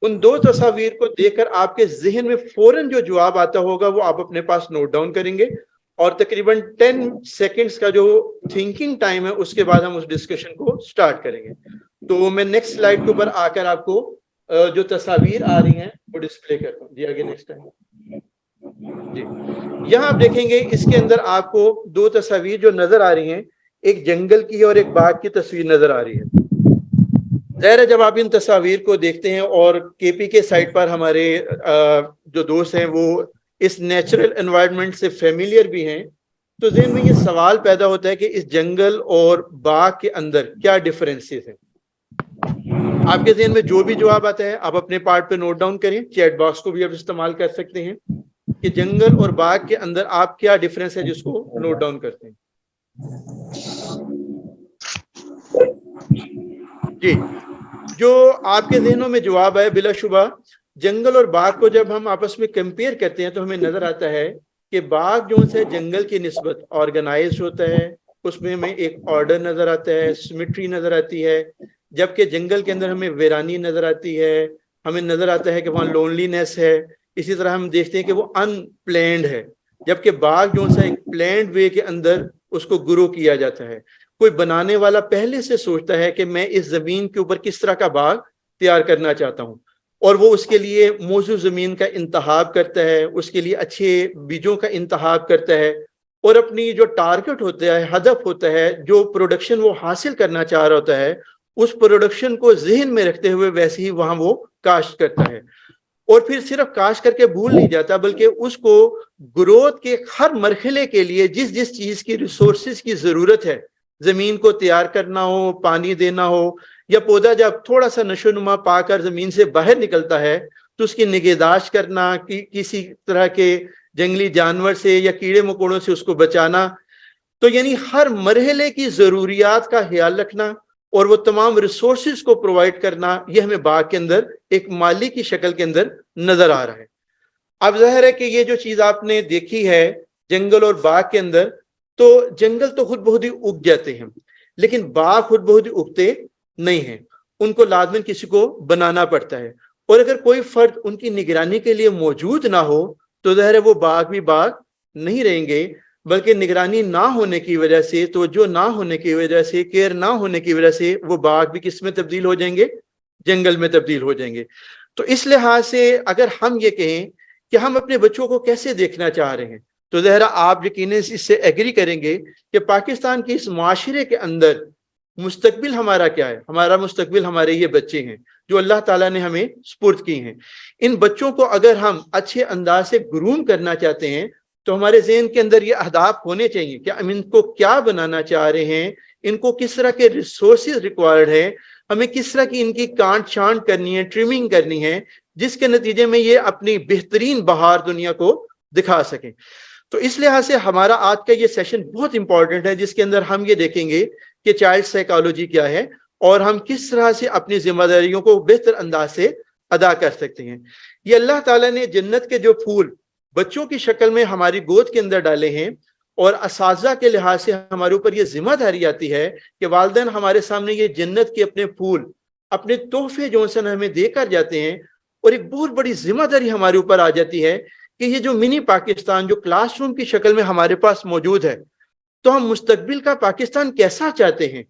ان دو تصاویر کو دیکھ کر آپ کے ذہن میں فوراً جو جواب آتا ہوگا وہ آپ اپنے پاس نوٹ ڈاؤن کریں گے، اور تقریباً 10 سیکنڈز کا جو تھنکنگ ٹائم ہے اس کے بعد ہم اس ڈسکشن کو سٹارٹ کریں گے۔ تو میں نیکسٹ سلائیڈ کے اوپر آ کر آپ کو جو تصاویر آ رہی ہیں وہ ڈسپلے کرتا ہوں۔ جی آگے نیکسٹ ٹائم۔ جی یہاں آپ دیکھیں گے اس کے اندر آپ کو دو تصاویر جو نظر آ رہی ہیں، ایک جنگل کی اور ایک باغ کی تصویر نظر آ رہی ہے۔ ظاہر ہے جب آپ ان تصاویر کو دیکھتے ہیں اور کے پی کے سائٹ پر ہمارے جو دوست ہیں وہ اس نیچرل انوائرمنٹ سے فیملیئر بھی ہیں، تو ذہن میں یہ سوال پیدا ہوتا ہے کہ اس جنگل اور باغ کے اندر کیا ڈفرینسز ہیں۔ آپ کے ذہن میں جو بھی جواب آتا ہے آپ اپنے پارٹ پہ نوٹ ڈاؤن کریں، چیٹ باکس کو بھی آپ استعمال کر سکتے ہیں کہ جنگل اور باغ کے اندر آپ کیا ڈفرینس ہے جس کو نوٹ ڈاؤن کرتے ہیں۔ جی جو آپ کے ذہنوں میں جواب ہے، بلا شبہ جنگل اور باغ کو جب ہم آپس میں کمپیئر کرتے ہیں تو ہمیں نظر آتا ہے کہ باغ جو ہے جنگل کی نسبت آرگنائزڈ ہوتا ہے، اس میں ہمیں ایک آرڈر نظر آتا ہے، سیمیٹری نظر آتی ہے، جبکہ جنگل کے اندر ہمیں ویرانی نظر آتی ہے، ہمیں نظر آتا ہے کہ وہاں لونلینس ہے، اسی طرح ہم دیکھتے ہیں کہ وہ ان پلینڈ ہے، جبکہ باغ جو ہے ایک پلینڈ وے کے اندر اس کو گرو کیا جاتا ہے۔ کوئی بنانے والا پہلے سے سوچتا ہے کہ میں اس زمین کے اوپر کس طرح کا باغ تیار کرنا چاہتا ہوں، اور وہ اس کے لیے موزوں زمین کا انتخاب کرتا ہے، اس کے لیے اچھے بیجوں کا انتخاب کرتا ہے، اور اپنی جو ٹارگٹ ہوتا ہے، ہدف ہوتا ہے، جو پروڈکشن وہ حاصل کرنا چاہ رہا ہوتا ہے، اس پروڈکشن کو ذہن میں رکھتے ہوئے ویسے ہی وہاں وہ کاشت کرتا ہے، اور پھر صرف کاشت کر کے بھول نہیں جاتا بلکہ اس کو گروتھ کے ہر مرحلے کے لیے جس جس چیز کی ریسورسز کی ضرورت ہے، زمین کو تیار کرنا ہو، پانی دینا ہو، یا پودا جب تھوڑا سا نشو نما پا کر زمین سے باہر نکلتا ہے تو اس کی نگہداشت کرنا، کسی طرح کے جنگلی جانور سے یا کیڑے مکوڑوں سے اس کو بچانا، تو یعنی ہر مرحلے کی ضروریات کا خیال رکھنا اور وہ تمام ریسورسز کو پرووائڈ کرنا، یہ ہمیں باغ کے اندر ایک مالی کی شکل کے اندر نظر آ رہا ہے۔ اب ظاہر ہے کہ یہ جو چیز آپ نے دیکھی ہے جنگل اور باغ کے اندر، تو جنگل تو خود بخود ہی اگ جاتے ہیں، لیکن باغ خود بخود ہی اگتے نہیں ہیں، ان کو لازماً کسی کو بنانا پڑتا ہے، اور اگر کوئی فرد ان کی نگرانی کے لیے موجود نہ ہو تو ظاہر ہے وہ باغ بھی باغ نہیں رہیں گے، بلکہ نگرانی نہ ہونے کی وجہ سے، توجہ نہ ہونے کی وجہ سے، کیئر نہ ہونے کی وجہ سے وہ باغ بھی کس میں تبدیل ہو جائیں گے؟ جنگل میں تبدیل ہو جائیں گے۔ تو اس لحاظ سے اگر ہم یہ کہیں کہ ہم اپنے بچوں کو کیسے دیکھنا چاہ رہے ہیں، تو ظاہر آپ یقیناً اس سے ایگری کریں گے کہ پاکستان کے اس معاشرے کے اندر مستقبل ہمارا کیا ہے؟ ہمارا مستقبل ہمارے یہ بچے ہیں جو اللہ تعالیٰ نے ہمیں سپرد کی ہیں۔ ان بچوں کو اگر ہم اچھے انداز سے گروم کرنا چاہتے ہیں تو ہمارے ذہن کے اندر یہ اہداف ہونے چاہیے کہ ہم ان کو کیا بنانا چاہ رہے ہیں، ان کو کس طرح کے ریسورسز ریکوائرڈ ہے، ہمیں کس طرح کی ان کی کانٹ چھانٹ کرنی ہے، ٹریمنگ کرنی ہے، جس کے نتیجے میں یہ اپنی بہترین بہار دنیا کو دکھا سکیں۔ تو اس لحاظ سے ہمارا آج کا یہ سیشن بہت امپورٹنٹ ہے، جس کے اندر ہم یہ دیکھیں گے کہ چائلڈ سائیکالوجی کیا ہے اور ہم کس طرح سے اپنی ذمہ داریوں کو بہتر انداز سے ادا کر سکتے ہیں۔ یہ اللہ تعالیٰ نے جنت کے جو پھول بچوں کی شکل میں ہماری گود کے اندر ڈالے ہیں، اور اساتذہ کے لحاظ سے ہمارے اوپر یہ ذمہ داری آتی ہے کہ والدین ہمارے سامنے یہ جنت کے اپنے پھول، اپنے تحفے جو سے ہمیں دے کر جاتے ہیں، اور ایک بہت بڑی ذمہ داری ہمارے اوپر آ جاتی ہے کہ یہ جو منی پاکستان جو کلاس روم کی شکل میں ہمارے پاس موجود ہے، تو ہم مستقبل کا پاکستان کیسا چاہتے ہیں؟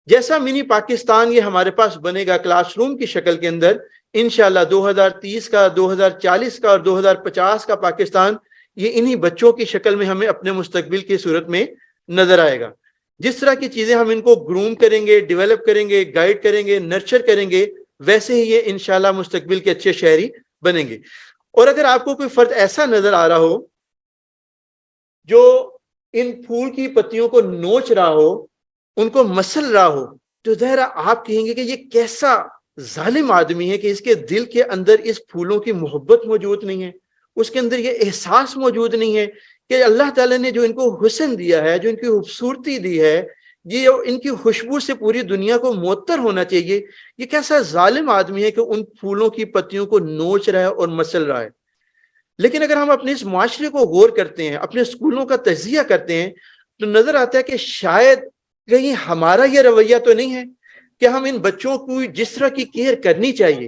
جیسا منی پاکستان یہ ہمارے پاس بنے گا کلاس روم کی شکل کے اندر، انشاءاللہ 2030 کا، 2040 کا اور 2050 کا پاکستان یہ انہی بچوں کی شکل میں ہمیں اپنے مستقبل کی صورت میں نظر آئے گا۔ جس طرح کی چیزیں ہم ان کو گروم کریں گے، ڈیولپ کریں گے، گائیڈ کریں گے، نرچر کریں گے، ویسے ہی یہ انشاءاللہ مستقبل کے اچھے شہری بنیں گے۔ اور اگر آپ کو کوئی فرد ایسا نظر آ رہا ہو جو ان پھول کی پتیوں کو نوچ رہا ہو، ان کو مسل رہا ہو، تو ظاہر آپ کہیں گے کہ یہ کیسا ظالم آدمی ہے کہ اس کے دل کے اندر اس پھولوں کی محبت موجود نہیں ہے، اس کے اندر یہ احساس موجود نہیں ہے کہ اللہ تعالیٰ نے جو ان کو حسن دیا ہے، جو ان کی خوبصورتی دی ہے، یہ ان کی خوشبو سے پوری دنیا کو معطر ہونا چاہیے، یہ کیسا ظالم آدمی ہے کہ ان پھولوں کی پتیوں کو نوچ رہا ہے اور مسل رہا ہے۔ لیکن اگر ہم اپنے اس معاشرے کو غور کرتے ہیں، اپنے اسکولوں کا تجزیہ کرتے ہیں، تو نظر آتا ہے کہ شاید کہیں ہمارا یہ رویہ تو نہیں ہے کہ ہم ان بچوں کو جس طرح کی کیئر کرنی چاہیے،